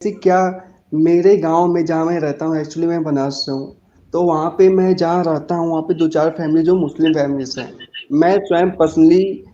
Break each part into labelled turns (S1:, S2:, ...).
S1: जैसे क्या मेरे गांव में जहाँ मैं रहता हूँ, एक्चुअली मैं बनारस से हूँ। तो वहाँ पे मैं जहाँ रहता हूँ वहाँ पे दो चार फैमिली जो मुस्लिम फैमिलीज हैं। मैं स्वयं पर्सनली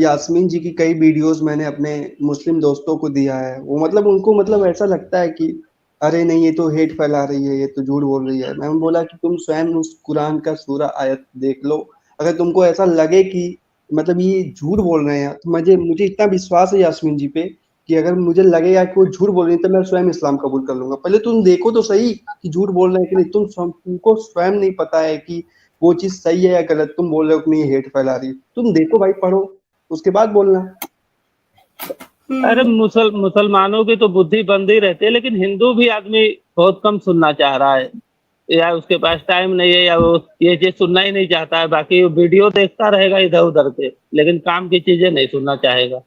S1: यास्मीन जी की कई वीडियोस मैंने अपने मुस्लिम दोस्तों को दिया है। वो मतलब उनको मतलब ऐसा लगता है कि अरे नहीं, ये तो हेट फैला रही है, ये तो झूठ बोल रही है। मैंने बोला कि तुम स्वयं उस कुरान का सूरा आयत देख लो। अगर तुमको ऐसा लगे कि मतलब ये झूठ बोल रहे हैं, तो मुझे मुझे इतना विश्वास है यास्मीन जी पे कि अगर मुझे लगेगा कि वो झूठ बोल रही है, तो मैं स्वयं इस्लाम कबूल कर लूंगा। पहले तुम देखो तो सही कि झूठ बोल रहे हैं कि नहीं। तुमको स्वयं नहीं पता है कि वो चीज सही है या गलत। तुम बोल रहे हो कि नहीं, हेट फैला रही है। तुम देखो भाई, पढ़ो, उसके बाद बोलना।
S2: अरे
S3: हम्म।
S2: मुसलमानों की तो बुद्धि बंद ही रहती है, लेकिन हिंदू भी आदमी बहुत कम सुनना चाह रहा है। या उसके पास टाइम नहीं है, या वो ये चीज सुनना ही नहीं चाहता है। बाकी वो वीडियो देखता रहेगा इधर उधर के, लेकिन काम की चीजें नहीं सुनना चाहेगा।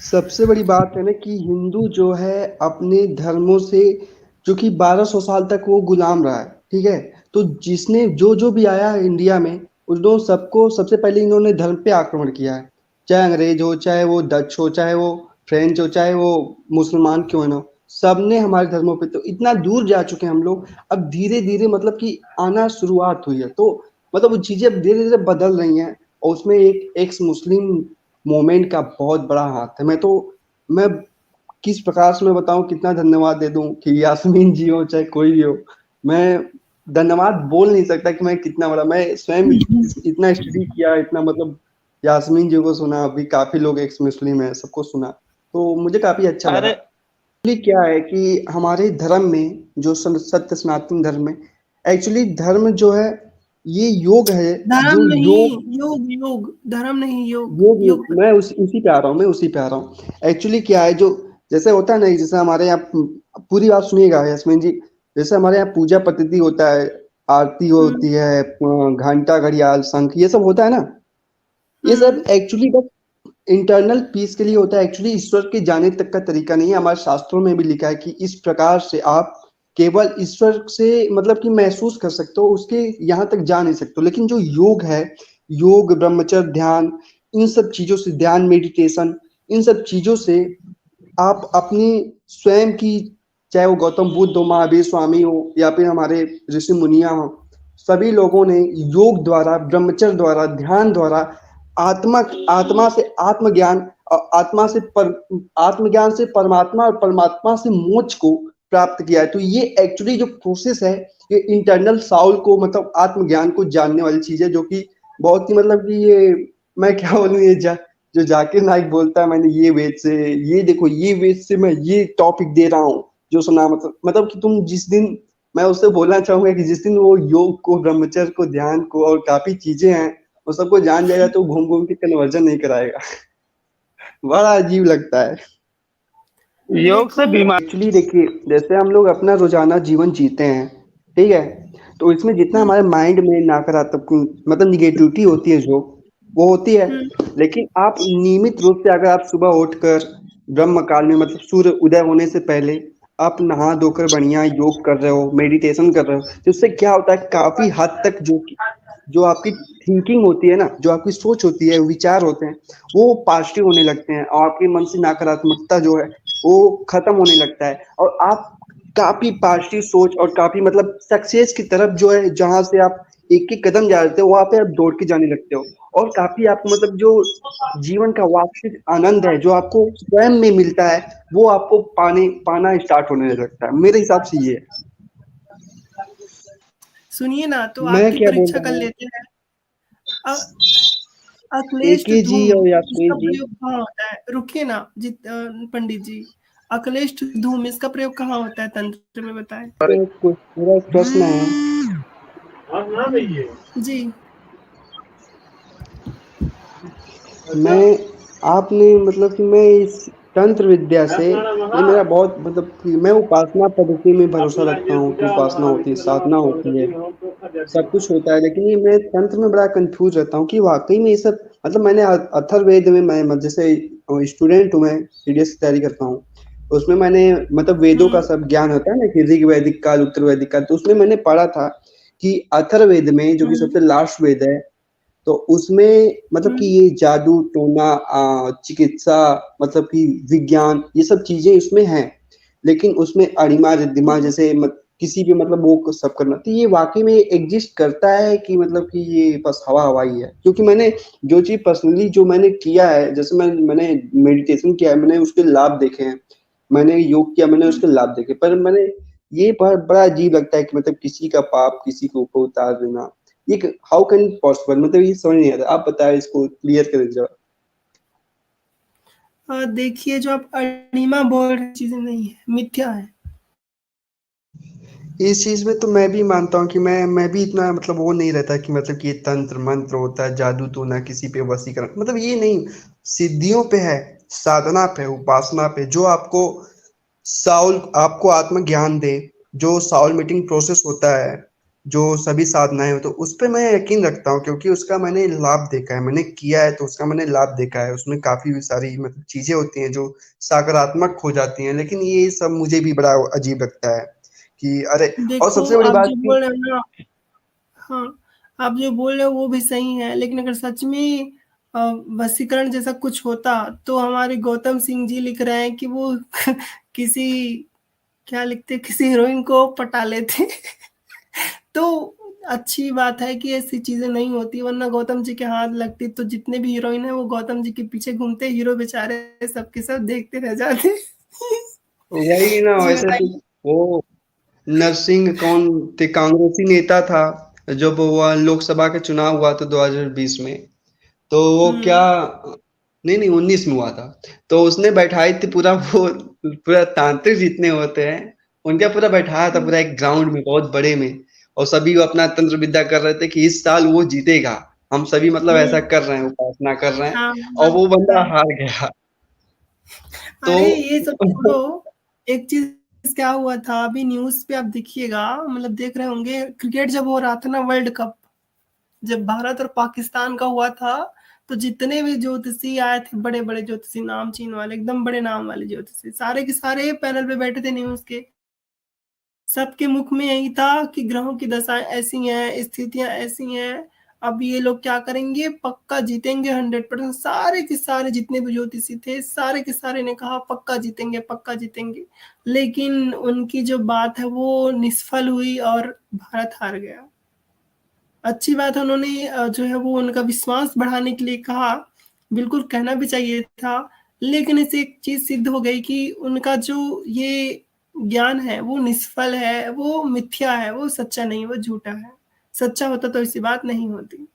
S1: सबसे बड़ी बात है ना कि हिंदू जो है अपने धर्मों से, जो कि 1200 साल तक वो गुलाम रहा है, ठीक है। तो जिसने जो जो भी आया है इंडिया में, उन सबको सबसे पहले इन्होंने धर्म पे आक्रमण किया है। चाहे अंग्रेज हो, चाहे वो डच हो, चाहे वो फ्रेंच हो, चाहे वो मुसलमान क्यों ना हो, सबने हमारे धर्मों पे तो इतना दूर जा चुके हैं हम लोग। अब धीरे धीरे मतलब कि आना शुरुआत हुई है, तो मतलब वो चीजें अब धीरे धीरे बदल रही हैं। और उसमें एक एक्स मुस्लिम मोमेंट का बहुत बड़ा हाथ है। मैं किस प्रकार से मैं बताऊं, कितना धन्यवाद दे दूं कि यास्मीन जी हो चाहे कोई भी हो। मैं धन्यवाद बोल नहीं सकता कि मैं कितना बड़ा, मैं स्वयं इतना स्टडी किया, इतना मतलब यास्मीन जी को सुना, अभी काफी लोग एक्स मुस्लिम है, सबको सुना, तो मुझे काफी अच्छा लगा।
S2: अरे
S1: एक्चुअली क्या है कि हमारे धर्म में जो सत्य सनातन धर्म में, एक्चुअली धर्म जो है ये योग है।
S3: धर्म
S1: जो योग
S3: नहीं योग, योग धर्म नहीं, योग
S1: योग
S3: योग
S1: योग मैं उसी पे आ रहा हूँ, मैं उसी पे आ रहा हूँ। एक्चुअली क्या है, जो जैसे होता है ना, जैसे हमारे यहाँ पूरी बात सुनिएगा यास्मीन जी। जैसे हमारे यहाँ पूजा पद्धति होता है, आरती
S3: हम्म।
S1: होती है, घंटा घड़ियाल शंख ये सब होता है ना। ये सब
S3: हम्म।
S1: एक्चुअली बस इंटरनल पीस के लिए होता है। एक्चुअली ईश्वर के जाने तक का तरीका नहीं है। हमारे शास्त्रों में भी लिखा है कि इस प्रकार से आप केवल ईश्वर से मतलब कि महसूस कर सकते हो, उसके यहाँ तक जा नहीं सकते हो। लेकिन जो योग है, योग, ब्रह्मचर्य, ध्यान, इन सब चीजों से, ध्यान, मेडिटेशन, इन सब चीजों से आप अपनी स्वयं की, चाहे वो गौतम बुद्ध हो, महावीर स्वामी हो, या फिर हमारे ऋषि मुनिया हो, सभी लोगों ने योग द्वारा, ब्रह्मचर्य द्वारा, ध्यान द्वारा आत्मा आत्मा से आत्मज्ञान और आत्मज्ञान से परमात्मा और परमात्मा से मोक्ष को प्राप्त किया है। तो ये एक्चुअली जो प्रोसेस है, ये इंटरनल साउल को मतलब आत्मज्ञान को जानने वाली चीज है, जो कि बहुत ही मतलब कि ये, मैं क्या बोलूं, ये जो जाकिर नाइक बोलता है, मैंने ये वेद से, ये देखो ये वेद से मैं ये टॉपिक दे रहा हूँ, जो सुना मतलब कि तुम जिस दिन, मैं उससे बोलना चाहूंगा कि जिस दिन वो योग को, ब्रह्मचर्य को, ध्यान को और काफी चीजें हैं वो सबको जान जाएगा, तो घूम घूम के कन्वर्जन नहीं कराएगा। बड़ा अजीब लगता है।
S2: योग से
S3: देखो।
S2: बीमार।
S1: एक्चुअली देखिए, जैसे हम लोग अपना रोजाना जीवन जीते हैं, ठीक है। तो इसमें जितना
S3: हम्म।
S1: हमारे माइंड में नकारात्मक मतलब निगेटिविटी होती है, जो वो होती है।
S3: हम्म।
S1: लेकिन आप नियमित रूप से अगर आप सुबह उठकर ब्रह्म काल में मतलब सूर्य उदय होने से पहले आप नहा धोकर बढ़िया योग कर रहे हो, मेडिटेशन कर रहे हो, तो उससे क्या होता है, काफी हद तक जो आपकी थिंकिंग होती है ना, जो आपकी सोच होती है, विचार होते हैं, वो पॉजिटिव होने लगते हैं, और आपके मन से नकारात्मकता जो है वो खत्म होने लगता है। और आप काफी पॉजिटिव सोच और काफी मतलब सक्सेस की तरफ जो है, जहां से आप एक एक कदम जा रहे हो वहां पे आप दौड़ के जाने लगते हो। और काफी आपको मतलब जो जीवन का वास्तविक आनंद है, जो आपको स्वयं में मिलता है, वो आपको पाना स्टार्ट होने लगता है। मेरे हिसाब से ये है।
S3: सुनिए ना, तो
S1: मैं
S3: आपकी
S1: क्या बोल
S3: परीक्षा
S1: रहा
S3: कर
S1: हूँ,
S3: लेते हैं। अ- अक्लेष्ट
S1: एके जी
S3: धूम
S1: और
S3: इसका
S1: यास्मीन जी।
S3: प्रयोग कहाँ होता है? रुकिए ना पंडित जी। अक्लेष्ट धूम इसका प्रयोग कहाँ होता है तंत्र में, बताएं।
S1: तो मेरा एक प्रश्न है।
S3: जी।
S1: मैं आपने मतलब कि मैं इस तंत्र विद्या से, ये मेरा बहुत मतलब कि मैं उपासना पद्धति में भरोसा रखता हूँ कि उपासना होती है, साधना होती है, सब कुछ होता है। लेकिन ये मैं तंत्र में बड़ा कंफ्यूज रहता हूँ कि वाकई में ये सब मतलब मैंने अथर्ववेद में, मैं जैसे स्टूडेंट हूँ, मैं सीडीएस की तैयारी करता हूँ, उसमें मैंने मतलब वेदों का
S3: हम्म।
S1: सब ज्ञान होता है ना कि ऋग वैदिक काल, उत्तर वैदिक काल, तो उसमें मैंने पढ़ा था कि अथर्ववेद में, जो कि
S3: हम्म।
S1: सबसे लास्ट वेद है, तो उसमें मतलब कि
S3: हम्म।
S1: ये जादू टोना, चिकित्सा, मतलब कि विज्ञान, ये सब चीजें इसमें हैं। लेकिन उसमें अणिमा रिद्धिमा जैसे किसी भी मतलब वो सब करना, तो ये वाकई में एग्जिस्ट करता है कि मतलब कि ये बस हवा ही है? क्योंकि मैंने जो चीज पर्सनली जो मैंने किया है, जैसे मैंने मेडिटेशन किया है, मैंने उसके लाभ देखे हैं, मैंने योग किया, मैंने उसके लाभ देखे, पर मैंने ये बड़ा अजीब लगता है कि मतलब किसी का पाप किसी के ऊपर उतार देना, ये हाउ कैन पॉसिबल, मतलब ये समझ नहीं आता। आप बताएं, इसको क्लियर करें जरा।
S3: देखिए, जो आप अणिमा बोल रहे चीजें नहीं है, मिथ्या है।
S1: इस चीज में तो मैं भी मानता हूँ कि मैं भी इतना मतलब वो नहीं रहता कि मतलब कि ये तंत्र मंत्र होता है, जादू टोना, किसी पे वशीकरण, मतलब ये नहीं, सिद्धियों पे है, साधना पे, उपासना पे, जो आपको आत्मज्ञान दे, जो साउल मीटिंग प्रोसेस होता है, जो सभी साधनाएं हो, तो उस पे मैं यकीन रखता हूँ, क्योंकि उसका मैंने लाभ देखा है, मैंने किया है, तो उसका मैंने लाभ देखा है। उसमें काफी सारी मतलब चीजें होती हैं जो सकारात्मक हो जाती हैं, लेकिन ये सब मुझे भी बड़ा अजीब लगता है कि अरे। और
S3: देखो,
S1: सबसे बड़ी
S3: आप
S1: बात
S3: जो
S1: कि
S3: बोल रहे हो ना, हाँ, आप जो बोल रहे हो वो भी सही है, लेकिन अगर सच में अ, वशीकरण जैसा कुछ होता तो हमारे गौतम सिंह जी लिख रहे हैं कि वो किसी, क्या लिखते, किसी हीरोइन को पटा लेते। तो अच्छी बात है कि ऐसी चीजें नहीं होती, वरना गौतम जी के हाथ लगती तो जितने भी हीरोइन है वो गौतम जी के पीछे घूमते, हीरो बेचारे सबके सब देखते रह जाते।
S1: वही ना,
S3: जी
S1: वैसे तो
S3: बताइए।
S1: वो नरसिंह कौन थे, कांग्रेसी नेता था, जब वो लोकसभा का चुनाव हुआ था 2020 में, तो वो क्या,
S3: हम्म।
S1: नहीं नहीं 19 में हुआ था, तो उसने बैठाई थी पूरा वो, पूरा तांत्रिक जितने होते हैं उनका पूरा बैठाया था पूरा एक ग्राउंड में बहुत बड़े में, और सभी वो अपना तंत्र विद्या कर रहे थे कि इस साल वो जीतेगा, हम सभी मतलब ऐसा
S3: हम्म।
S1: कर रहे हैं, उपासना कर रहे हैं,
S3: हाँ,
S1: और
S3: हाँ,
S1: वो बंदा
S3: हाँ।
S1: हार गया। तो
S3: अरे ये सब छोड़ो, एक चीज क्या हुआ था अभी न्यूज पे, आप देखिएगा, मतलब देख रहे होंगे, क्रिकेट जब हो रहा था ना, वर्ल्ड कप, जब भारत और पाकिस्तान का हुआ था, तो जितने भी ज्योतिषी आए थे, बड़े बड़े ज्योतिषी, नामचीन वाले, एकदम बड़े नाम वाले ज्योतिषी, सारे के सारे पैनल पे बैठे थे न्यूज के, सबके मुख में यही था कि ग्रहों की दशाएं ऐसी हैं, स्थितियां ऐसी हैं, अब ये लोग क्या करेंगे, पक्का जीतेंगे 100%। सारे के सारे जितने भी ज्योतिषी थे, सारे के सारे ने कहा पक्का जीतेंगे, पक्का जीतेंगे। लेकिन उनकी जो बात है वो निष्फल हुई और भारत हार गया। अच्छी बात है, उन्होंने जो है वो उनका विश्वास बढ़ाने के लिए कहा, बिल्कुल कहना भी चाहिए था, लेकिन इससे एक चीज सिद्ध हो गई कि उनका जो ये ज्ञान है वो निष्फल है, वो मिथ्या है, वो सच्चा नहीं, वो झूठा है। सच्चा होता तो ऐसी बात नहीं होती।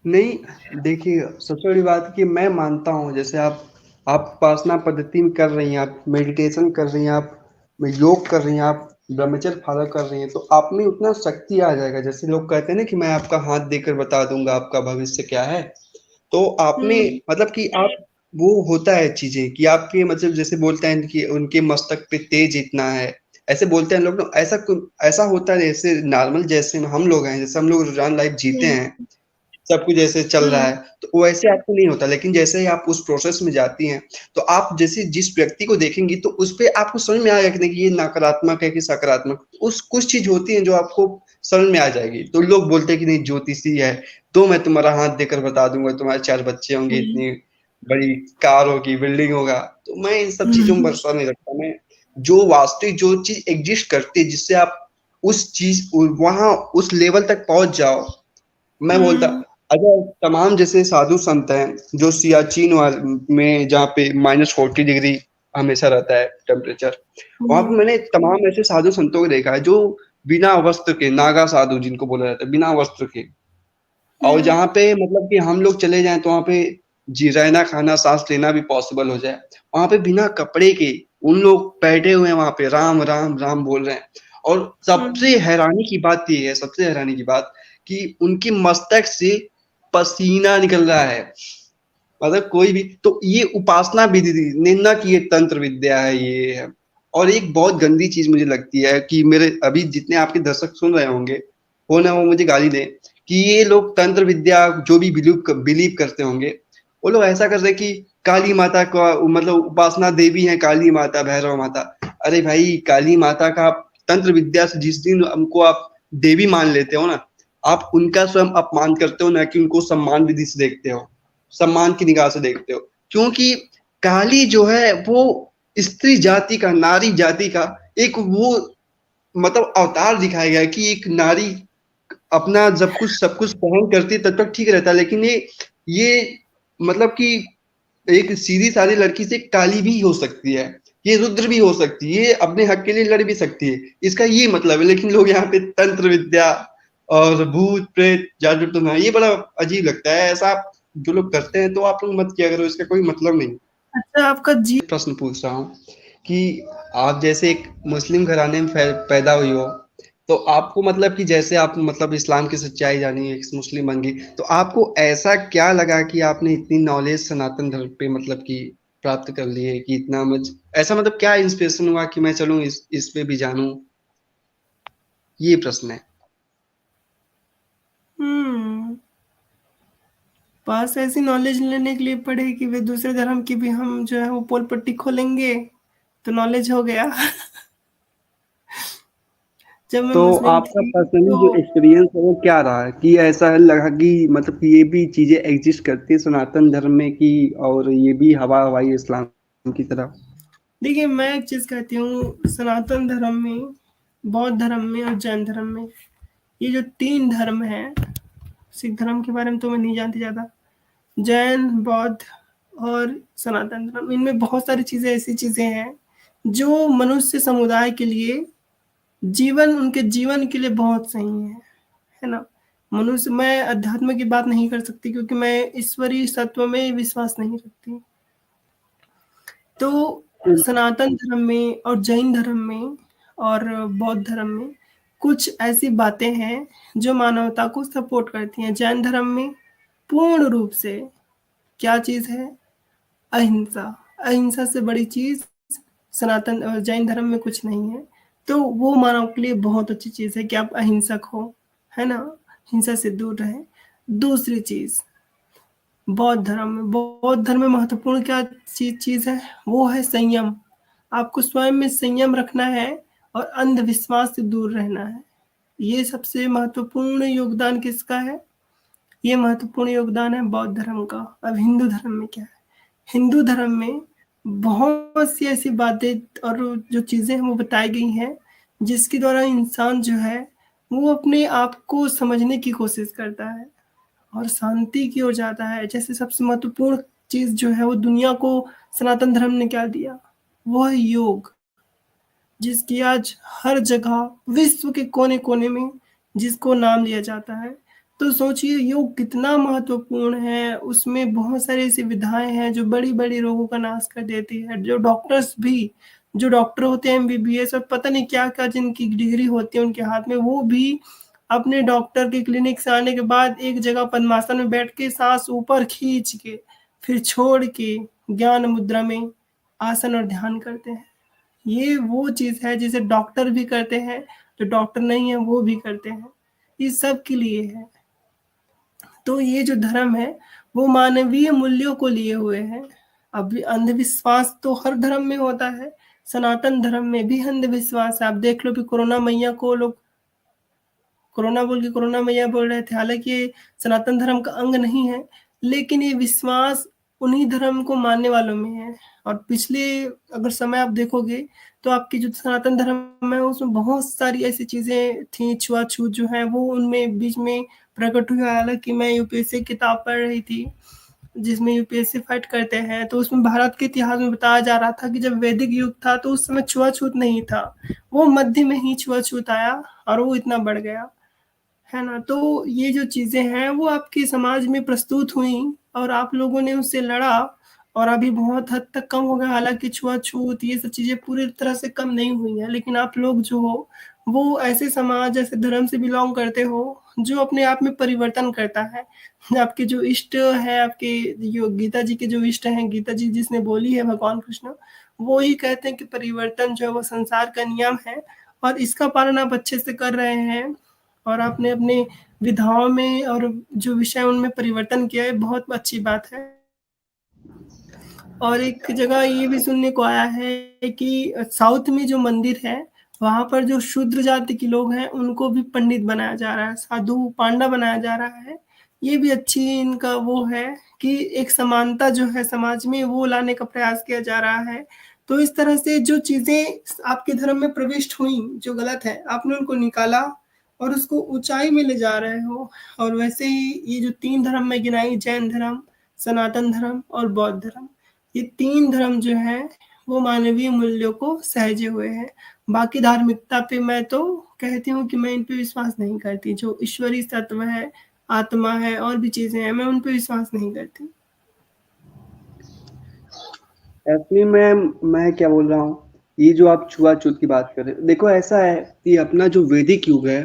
S1: नहीं, देखिए सबसे बड़ी बात है कि मैं मानता हूँ, जैसे आप उपासना पद्धति में कर रही हैं, आप मेडिटेशन कर रही हैं, आप योग कर रही हैं, आप ब्रह्मचर्य फॉलो कर रही हैं, तो आप में उतना शक्ति आ जाएगा। जैसे लोग कहते हैं ना कि मैं आपका हाथ देकर बता दूंगा आपका भविष्य क्या है, तो आप में मतलब कि आप, वो होता है चीजें कि आपके मतलब जैसे बोलते हैं कि उनके मस्तक पे तेज इतना है, ऐसे बोलते हैं लोग ना, ऐसा होता है जैसे नॉर्मल, जैसे हम लोग हैं, जैसे हम लोग रोजाना लाइफ जीते
S3: हम्म।
S1: हैं, सब कुछ ऐसे चल रहा
S3: हम्म।
S1: है, तो वैसे आपको नहीं होता। लेकिन जैसे ही आप उस प्रोसेस में जाती हैं, तो आप जैसे जिस व्यक्ति को देखेंगी, तो उस पे आपको समझ में आएगा कि नहीं, ये नकारात्मक है कि सकारात्मक, उस कुछ चीज होती है जो आपको समझ में आ जाएगी। तो लोग बोलते हैं कि नहीं ज्योतिषी है, तो मैं तुम्हारा हाथ देकर बता दूंगा, तुम्हारे 4 बच्चे होंगे,
S3: हम्म।
S1: इतनी बड़ी कार होगी, बिल्डिंग होगा। तो मैं इन सब चीजों में
S3: हम्म।
S1: भरोसा नहीं रखता। मैं जो वास्तविक जो चीज एग्जिस्ट करती है, जिससे आप उस चीज वहां उस लेवल तक पहुंच जाओ, मैं बोलता,
S3: हम्म।
S1: अगर तमाम जैसे साधु संत हैं जो सियाचिन में, जहाँ पे -40 डिग्री हमेशा रहता है टेम्परेचर, वहां पे
S3: हम्म।
S1: मैंने तमाम ऐसे साधु संतों को देखा है जो बिना वस्त्र के, नागा साधु जिनको बोला जाता है, बिना वस्त्र के, और
S3: हम्म।
S1: जहाँ पे मतलब कि हम लोग चले जाएं तो वहां पे जी रहना खाना सांस लेना भी पॉसिबल हो जाए, वहां पे बिना कपड़े के उन लोग बैठे हुए हैं, वहां पे राम राम राम बोल रहे हैं। और सबसे
S3: हम्म।
S1: हैरानी की बात ये है, सबसे हैरानी की बात, कि उनकी मस्तक से पसीना निकल रहा है, मतलब कोई भी, तो ये उपासना विधि थी, निंदा की ये तंत्र विद्या है, ये है। और एक बहुत गंदी चीज मुझे लगती है कि मेरे अभी जितने आपके दर्शक सुन रहे होंगे, वो ना वो मुझे गाली दें, कि ये लोग तंत्र विद्या जो भी बिलीव करते होंगे, वो लोग ऐसा करते हैं कि काली माता का मतलब उपासना देवी है, काली माता, भैरव माता। अरे भाई, काली माता का आप तंत्र विद्या से जिस दिन हमको आप देवी मान लेते हो ना, आप उनका स्वयं अपमान करते हो, ना कि उनको सम्मान विधि से देखते हो, सम्मान की निगाह से देखते हो। क्योंकि काली जो है वो स्त्री जाति का, नारी जाति का एक वो मतलब अवतार दिखाया गया है कि एक नारी अपना जब कुछ सब कुछ सहन करती है तब तक ठीक रहता है, लेकिन ये मतलब कि एक सीधी-सादी लड़की से काली भी हो सकती है, ये रुद्र भी हो सकती है, ये अपने हक के लिए लड़ भी सकती है। इसका ये मतलब है, लेकिन लोग यहाँ पे तंत्र विद्या और भूत-प्रेत, जादू-टोना ये बड़ा अजीब लगता है। ऐसा आप जो लोग करते हैं तो आप लोग मत किया करो, इसका कोई मतलब नहीं।
S3: अच्छा, आपका जी
S1: प्रश्न पूछ रहा हूँ कि आप जैसे एक मुस्लिम घराने में पैदा हुई हो, तो आपको मतलब कि जैसे आप मतलब इस्लाम की सच्चाई जानी, एक मुस्लिम बन गई, तो आपको ऐसा क्या लगा कि आपने इतनी नॉलेज सनातन धर्म पे मतलब कि प्राप्त कर ली है कि इतना ऐसा मतलब क्या इंस्पिरेशन हुआ कि मैं चलूँ इस पे भी जानूँ? ये प्रश्न है।
S3: पास ऐसी नॉलेज लेने के लिए पड़े कि वे दूसरे धर्म की भी हम जो है वो पोल पट्टी खोलेंगे तो नॉलेज हो गया। जब मैं
S1: तो
S3: मुस्लिम
S1: आपका
S3: थी
S1: पर्सनली जो
S3: तो
S1: एक्सपीरियंस है वो क्या रहा है कि ऐसा लगा कि मतलब कि ये भी चीजें एग्जिस्ट करती है सनातन धर्म में की और ये भी हवा हवाई इस्लाम की तरह?
S3: देखिए, मैं एक चीज कहती हूँ, सनातन धर्म में, बौद्ध धर्म में और जैन धर्म में, ये जो 3 धर्म हैं, सिख धर्म के बारे में तो मैं नहीं जानती ज़्यादा, जैन, बौद्ध और सनातन धर्म, इनमें बहुत सारी चीज़ें ऐसी चीज़ें हैं जो मनुष्य समुदाय के लिए उनके जीवन के लिए बहुत सही है ना? मनुष्य, मैं अध्यात्म की बात नहीं कर सकती क्योंकि मैं ईश्वरीय सत्व में विश्वास नहीं रखती। तो सनातन धर्म में और जैन धर्म में और बौद्ध धर्म में कुछ ऐसी बातें हैं जो मानवता को सपोर्ट करती हैं। जैन धर्म में पूर्ण रूप से क्या चीज़ है? अहिंसा। अहिंसा से बड़ी चीज़ सनातन जैन धर्म में कुछ नहीं है। तो वो मानव के लिए बहुत अच्छी चीज़ है कि आप अहिंसक हो, है ना? हिंसा से दूर रहें। दूसरी चीज़, बौद्ध धर्म में महत्वपूर्ण क्या चीज़ है? वो है संयम। आपको स्वयं में संयम रखना है और अंधविश्वास से दूर रहना है। ये सबसे महत्वपूर्ण योगदान किसका है? ये महत्वपूर्ण योगदान है बौद्ध धर्म का। अब हिंदू धर्म में क्या है? हिंदू धर्म में बहुत सी ऐसी बातें और जो चीज़ें हैं वो बताई गई हैं जिसके द्वारा इंसान जो है वो अपने आप को समझने की कोशिश करता है और शांति की ओर जाता है। जैसे सबसे महत्वपूर्ण चीज़ जो है वो दुनिया को सनातन धर्म ने क्या दिया? वो है योग, जिसकी आज हर जगह विश्व के कोने-कोने में जिसको नाम लिया जाता है। तो सोचिए योग कितना महत्वपूर्ण है, उसमें बहुत सारी ऐसी विधाएँ हैं जो बड़ी-बड़ी रोगों का नाश कर देती है। जो डॉक्टर होते हैं एमबीबीएस और पता नहीं क्या-क्या जिनकी डिग्री होती है उनके हाथ में, वो भी अपने डॉक्टर के क्लिनिक से आने के बाद एक जगह पद्मासन में बैठ के साँस ऊपर खींच के, फिर छोड़ के ज्ञान मुद्रा में आसन और ध्यान करते हैं। ये वो चीज़ है जिसे डॉक्टर भी करते हैं, जो डॉक्टर नहीं है वो भी करते हैं। ये सब के लिए है। तो ये जो धर्म है वो मानवीय मूल्यों को लिए हुए है। अब अंधविश्वास तो हर धर्म में होता है, सनातन धर्म में भी अंधविश्वास है। आप देख लो कि कोरोना मैया को लोग कोरोना बोल के कोरोना मैया बोल रहे थे, हालांकि ये सनातन धर्म का अंग नहीं है, लेकिन ये विश्वास उन्हीं धर्म को मानने वालों में है। और पिछले अगर समय आप देखोगे तो आपकी जो सनातन धर्म है उसमें बहुत सारी ऐसी चीजें थी, छुआछूत जो है वो उनमें बीच में प्रकट हुआ। हालांकि मैं यूपीएससी किताब पढ़ रही थी जिसमें यूपीएससी फाइट करते हैं, तो उसमें भारत के इतिहास में बताया जा रहा था कि जब वैदिक युग था तो उस समय छुआछूत नहीं था, वो मध्य में ही छुआछूत आया और वो इतना बढ़ गया, है ना? तो ये जो चीज़ें हैं वो आपके समाज में प्रस्तुत हुई और आप लोगों ने उससे लड़ा और अभी बहुत हद तक कम हो गया। हालाँकि छुआछूत ये सब चीज़ें पूरी तरह से कम नहीं हुई हैं, लेकिन आप लोग जो हो वो ऐसे समाज, ऐसे धर्म से बिलॉन्ग करते हो जो अपने आप में परिवर्तन करता है। आपके जो इष्ट हैं, आपके जो गीता जी के जो इष्ट हैं, गीता जी जिसने बोली है भगवान कृष्ण, वो ही कहते हैं कि परिवर्तन जो है वो संसार का नियम है और इसका पालन आप अच्छे से कर रहे हैं और आपने अपने विधाओं में और जो विषय उनमें परिवर्तन किया है, बहुत अच्छी बात है। और एक जगह ये भी सुनने को आया है कि साउथ में जो मंदिर है वहाँ पर जो शूद्र जाति के लोग हैं उनको भी पंडित बनाया जा रहा है, साधु पांडा बनाया जा रहा है। ये भी अच्छी इनका वो है कि एक समानता जो है समाज में वो लाने का प्रयास किया जा रहा है। तो इस तरह से जो चीजें आपके धर्म में प्रविष्ट हुई जो गलत है, आपने उनको निकाला और उसको ऊंचाई में ले जा रहे हो। और वैसे ही ये जो 3 धर्म में गिनाई, जैन धर्म, सनातन धर्म और बौद्ध धर्म, ये 3 धर्म जो है वो मानवीय मूल्यों को सहेजे हुए हैं। बाकी धार्मिकता पे मैं तो कहती हूँ कि मैं इन पे विश्वास नहीं करती। जो ईश्वरीय तत्व है, आत्मा है और भी चीजें हैं, मैं उन पे विश्वास नहीं करती।
S1: एक्चुअली मैं क्या बोल रहा हूँ, ये जो आप छुआछूत की बात कर रहे हो, देखो ऐसा है कि अपना जो वैदिक युग है,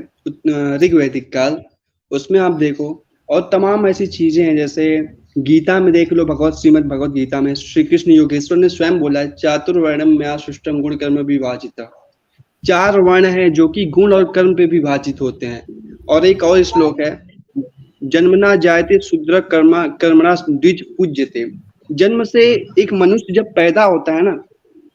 S1: ऋग्वैदिक काल, उसमें आप देखो और तमाम ऐसी चीजें हैं, जैसे गीता में देख लो, श्रीमद् भगवत गीता में श्री कृष्ण योगेश्वर ने स्वयं बोला है, चातुर्वर्णम मया सृष्टम गुण कर्म विभाजिता। 4 वर्ण हैं जो कि गुण और कर्म पे विभाजित होते हैं। और एक और श्लोक है, जन्मना जायते शूद्र कर्मणा द्विज पूज्यते। जन्म से एक मनुष्य जब पैदा होता है ना,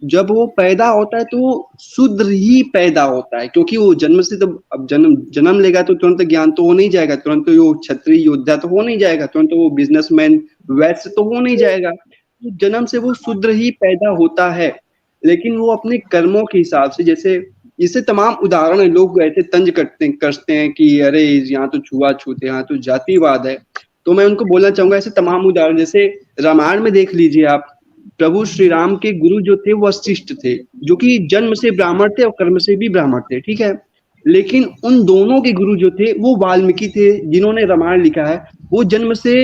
S1: जब वो पैदा होता है तो वो शूद्र ही पैदा होता है, क्योंकि वो जन्म से, तो अब जन्म लेगा तो तुरंत ज्ञान तो हो नहीं जाएगा, तुरंत तो वो क्षत्रिय योद्धा तो हो नहीं जाएगा, तुरंत तो वो बिजनेसमैन वैश्य तो हो नहीं जाएगा। तो जन्म से वो शूद्र ही पैदा होता है, लेकिन वो अपने कर्मों के हिसाब से, जैसे इससे तमाम उदाहरण है, लोग ऐसे तंज करते हैं कि अरे यहाँ तो छुआछूत है, यहाँ तो जातिवाद है। तो मैं उनको बोलना चाहूंगा ऐसे तमाम उदाहरण, जैसे रामायण में देख लीजिए आप, प्रभु श्री राम के गुरु जो थे वो वशिष्ठ थे, जो कि जन्म से ब्राह्मण थे और कर्म से भी ब्राह्मण थे, ठीक है। लेकिन उन दोनों के गुरु जो थे वो वाल्मीकि थे, जिन्होंने रामायण लिखा है। वो जन्म से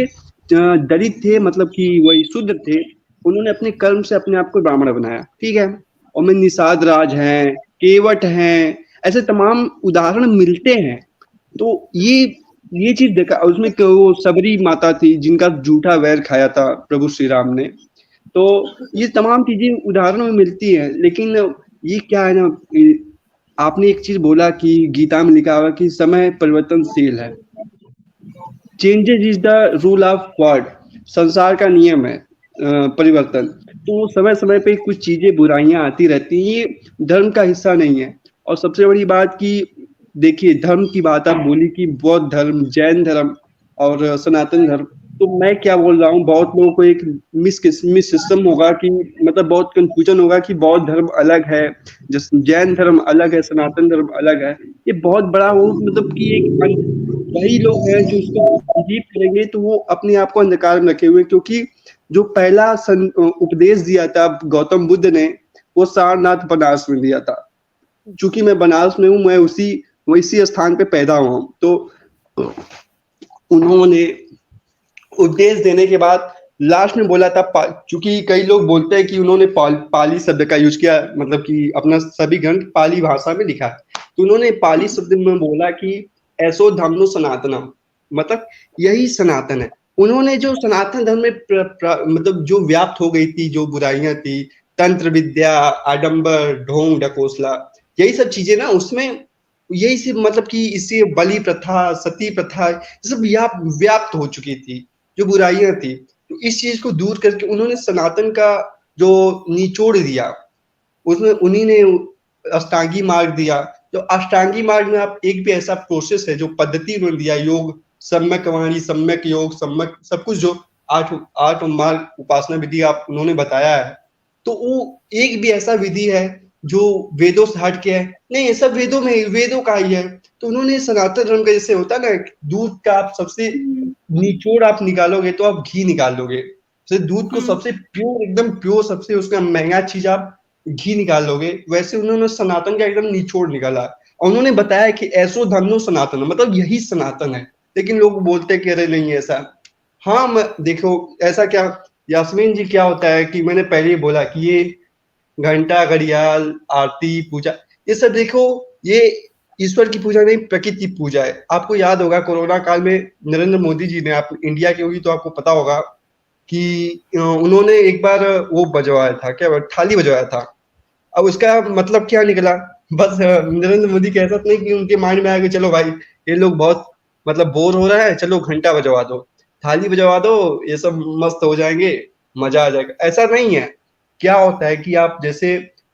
S1: दलित थे, मतलब कि वही शूद्र थे, उन्होंने अपने कर्म से अपने आप को ब्राह्मण बनाया, ठीक है। और में निषाद राज हैं, केवट हैं, ऐसे तमाम उदाहरण मिलते हैं। तो ये चीज देखा, उसमें वो सबरी माता थी जिनका जूठा वैर खाया था प्रभु श्री राम ने। तो ये तमाम चीजें उदाहरणों में मिलती है। लेकिन ये क्या है ना, आपने एक चीज बोला कि गीता में लिखा हुआ कि समय परिवर्तनशील है, changes is the rule of God, संसार का नियम है परिवर्तन। तो समय समय पे कुछ चीजें बुराइयां आती रहती हैं, ये धर्म का हिस्सा नहीं है। और सबसे बड़ी बात कि देखिए, धर्म की बात आप बोली कि बौद्ध धर्म, जैन धर्म और सनातन धर्म, तो मैं क्या बोल रहा हूँ, बहुत लोगों को एक मिस सिस्टम होगा कि मतलब बहुत कंफ्यूजन होगा कि बौद्ध धर्म अलग है, जैन धर्म अलग है, सनातन धर्म अलग है। ये बहुत बड़ा वो मतलब कि एक वही लोग हैं जो उसको बिलीव करेंगे तो वो अपने आप को अंधकार में रखे हुए, क्योंकि जो पहला उपदेश दिया था गौतम बुद्ध ने, वो सारनाथ बनारस में दिया था। चूंकि मैं बनारस में हूँ, मैं इसी स्थान पे पैदा हुआ, तो उन्होंने उपदेश देने के बाद लास्ट में बोला था, चूंकि कई लोग बोलते हैं कि उन्होंने पाली शब्द का यूज किया, मतलब कि अपना सभी ग्रंथ पाली भाषा में लिखा है, तो उन्होंने पाली शब्द में बोला कि ऐसो धम्मो सनातनम, मतलब यही सनातन है। उन्होंने जो सनातन धर्म में मतलब जो व्याप्त हो गई थी, जो बुराइयां थी, तंत्र विद्या, आडंबर, ढोंग ढकोसला, यही सब चीजें ना, उसमें यही से मतलब कि इससे बलि प्रथा, सती प्रथा, सब व्याप्त हो चुकी थी, जो बुराइयां थी। तो इस चीज को दूर करके उन्होंने सनातन का जो निचोड़ दिया, उसमें उन्हीं ने अष्टांगी मार्ग दिया। तो अष्टांगी मार्ग में आप एक भी ऐसा प्रोसेस है जो पद्धति उन्होंने दिया, योग, सम्यक वाणी, सम्यक योग, सम्यक सब कुछ, जो आठ मार्ग उपासना विधि आप उन्होंने बताया है, तो वो एक भी ऐसा विधि है जो वेदों से हट के है नहीं, ये सब वेदों का ही है। तो उन्होंने सनातन धर्म का, जैसे होता है ना, दूध का आप सबसे निचोड़ आप निकालोगे तो आप घी निकालोगे, जैसे दूध को सबसे प्योर, एकदम प्योर, सबसे उसका महंगा चीज आप घी निकालोगे, वैसे उन्होंने सनातन का एकदम निचोड़ निकाला। और उन्होंने बताया कि ऐसो धर्मो सनातन, मतलब यही सनातन है। लेकिन लोग बोलते हैं कि अरे नहीं ऐसा। हाँ, देखो ऐसा क्या यास्मीन जी, क्या होता है कि मैंने पहले ही बोला कि ये घंटा, घड़ियाल, आरती, पूजा, ये सब देखो, ये ईश्वर की पूजा नहीं, प्रकृति की पूजा है। आपको याद होगा कोरोना काल में नरेंद्र मोदी जी ने, आप इंडिया के होगी तो आपको पता होगा कि उन्होंने एक बार वो बजवाया था, क्या थाली बजवाया था। अब उसका मतलब क्या निकला, बस नरेंद्र मोदी का ऐसा नहीं कि उनके माइंड में आया कि चलो भाई ये लोग बहुत मतलब बोर हो रहा है, चलो घंटा बजवा दो, थाली बजवा दो, ये सब मस्त हो जाएंगे, मजा आ जाएगा। ऐसा नहीं है। क्या होता है कि आप जैसे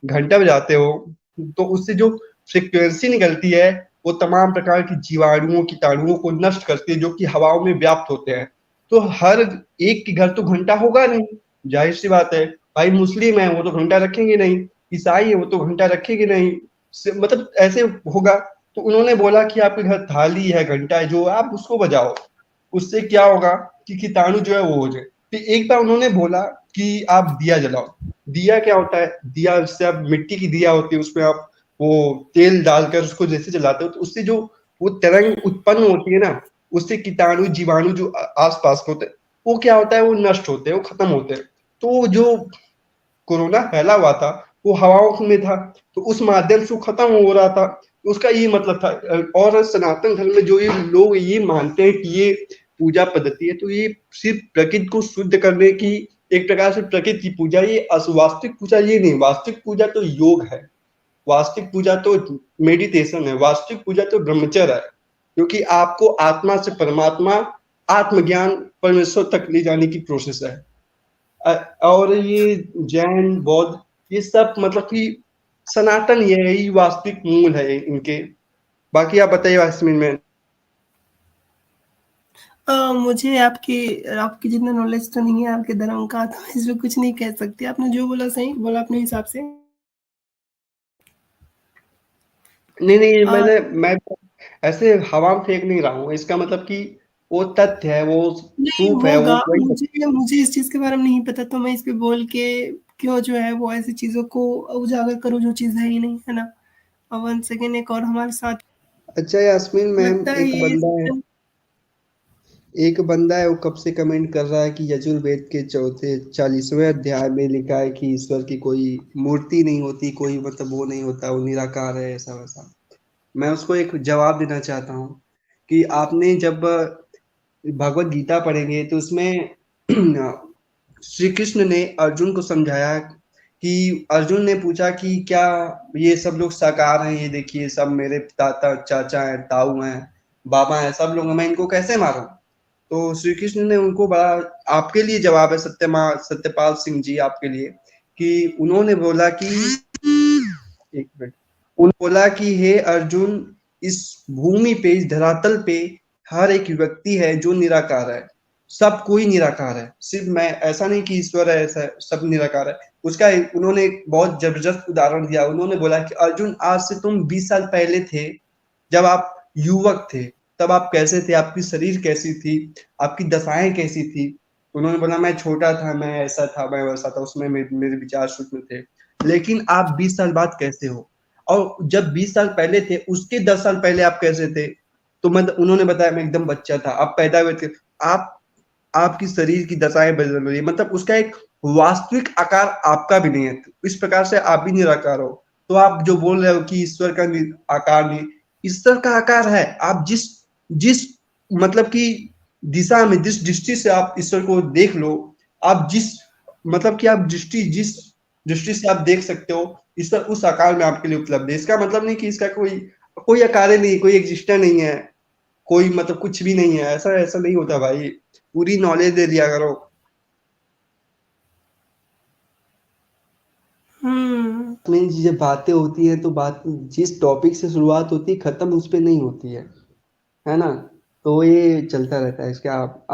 S1: घंटा बजाते हो तो उससे जो फ्रीक्वेंसी निकलती है वो तमाम प्रकार की जीवाणुओं, कीटाणुओं को नष्ट करती है, जो कि हवाओं में व्याप्त होते हैं। तो हर एक के घर तो घंटा होगा नहीं, जाहिर सी बात है। भाई मुस्लिम है वो तो घंटा रखेंगे नहीं, ईसाई है वो तो घंटा रखेंगे नहीं, मतलब ऐसे होगा। तो उन्होंने बोला कि आपके घर थाली है, घंटा है, जो आप उसको बजाओ, उससे क्या होगा कि कीटाणु जो है वो हो जाए। तो एक बार उन्होंने बोला कि आप दिया जलाओ। दिया क्या होता है? दिया उससे आप मिट्टी की दिया होती है, उसमें आप वो तेल डालकर उसको जैसे जलाते हो तो उससे जो वो तरंग उत्पन्न होती है ना, उससे कीटाणु जीवाणु जो आसपास होते हैं वो क्या होता है, वो नष्ट होते हैं, वो खत्म होते हैं। तो जो कोरोना फैला हुआ था वो हवाओं में था, तो उस माध्यम से वो खत्म हो रहा था। उसका ये मतलब था। और सनातन धर्म में जो ये लोग ये मानते हैं कि ये पूजा पद्धति है, तो ये सिर्फ प्रकृति को शुद्ध करने की एक प्रकार से प्रकृति की पूजा, ये वास्तविक पूजा ये नहीं। वास्तविक पूजा तो योग है, वास्तविक पूजा तो मेडिटेशन है, वास्तविक पूजा तो ब्रह्मचर्य है, क्योंकि आपको आत्मा से परमात्मा, आत्मज्ञान, परमेश्वर तक ले जाने की प्रोसेस है। और ये जैन बौद्ध ये सब मतलब कि सनातन ये है, वास्तविक मूल है इनके। बाकी आप बताइए यास्मीन में।
S3: मुझे आपकी आपकी जितना नॉलेज तो नहीं है आपके धर्म का, तो इसमें कुछ नहीं कह सकती। आपने जो बोला सही बोला अपने हिसाब से।
S1: नहीं मैं ऐसे हवा में फेंक नहीं रहा हूँ, इसका मतलब कि वो तथ्य है, वो
S3: नहीं
S1: प्रूफ है, वो
S3: होगा,
S1: वही।
S3: मुझे इस चीज के बारे में नहीं पता, तो मैं इस पे बोल के क्यों जो है वो ऐसी चीजों को उजागर करूं जो चीज है ही नहीं, है ना। और वन सेकेंड एक और हमारे साथ
S1: अच्छा यास्मीन मैम,
S3: लगता है ये
S1: एक बंदा है वो कब से कमेंट कर रहा है कि यजुर्वेद के चौथे 40वें अध्याय में लिखा है कि ईश्वर की कोई मूर्ति नहीं होती, कोई मतलब वो नहीं होता, वो निराकार है, ऐसा वैसा। मैं उसको एक जवाब देना चाहता हूँ कि आपने जब भगवत गीता पढ़ेंगे तो उसमें श्री कृष्ण ने अर्जुन को समझाया कि अर्जुन ने पूछा कि क्या ये सब लोग साकार हैं, ये देखिए सब मेरे ताता चाचा हैं, ताऊ हैं, बाबा हैं, सब लोग हैं, मैं इनको कैसे मारूं? तो श्री कृष्ण ने उनको बड़ा, आपके लिए जवाब है सत्यपाल सिंह जी आपके लिए, कि उन्होंने बोला कि एक मिनट, उन्होंने बोला कि हे अर्जुन, इस भूमि पे, इस धरातल पे हर एक व्यक्ति है जो निराकार है, सब कोई निराकार है, सिर्फ मैं, ऐसा नहीं कि ईश्वर है, ऐसा सब निराकार है। उसका उन्होंने एक बहुत जबरदस्त उदाहरण दिया। उन्होंने बोला कि अर्जुन, आज से तुम 20 साल पहले थे, जब आप युवक थे, तब आप कैसे थे, आपकी शरीर कैसी थी, आपकी दशाएं कैसी थी? उन्होंने बोला मैं छोटा था, मैं ऐसा था, मैं वैसा था, उसमें मेरे विचार सूक्ष्म थे। लेकिन आप 20 साल बाद कैसे हो? और जब 20 साल पहले थे उसके 10 साल पहले आप कैसे थे? तो मतलब उन्होंने बताया मैं एकदम बच्चा था, आप पैदा हुए थे, आप आपकी शरीर की दशाएं बदल रही है, मतलब उसका एक वास्तविक आकार आपका भी नहीं है। इस प्रकार से आप भी निराकार हो। तो आप जो बोल रहे हो कि ईश्वर का आकार नहीं, ईश्वर का आकार है। आप जिस जिस मतलब की दिशा में, जिस दृष्टि से आप ईश्वर को देख लो, आप जिस मतलब कि आप जिस दृष्टि से आप देख सकते हो, ईश्वर उस आकार में आपके लिए उपलब्ध है। इसका मतलब नहीं कि इसका कोई कोई आकार नहीं, कोई एग्जिस्टर नहीं है, कोई मतलब कुछ भी नहीं है, ऐसा ऐसा नहीं होता भाई। पूरी नॉलेज दे दिया करो। मेन चीजें बातें होती है तो बात जिस टॉपिक से शुरुआत होती है खत्म उस पे नहीं होती है ना। तो ये चलता रहता है इसका।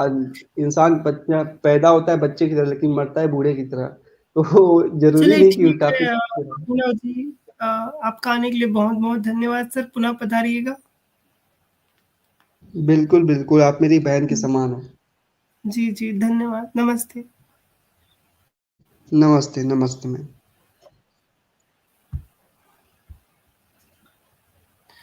S1: इंसान बच्चा पैदा होता है बच्चे की तरह, लेकिन मरता है बूढ़े की तरह। तो जरूरी
S3: चलिए
S1: नहीं कि
S3: ठीक है अभिनव जी, आपका आने के लिए बहुत बहुत धन्यवाद सर, पुनः पधारिएगा।
S1: बिल्कुल बिल्कुल, आप मेरी बहन के समान हो।
S3: जी जी धन्यवाद, नमस्ते।
S1: नमस्ते नमस्ते मैम।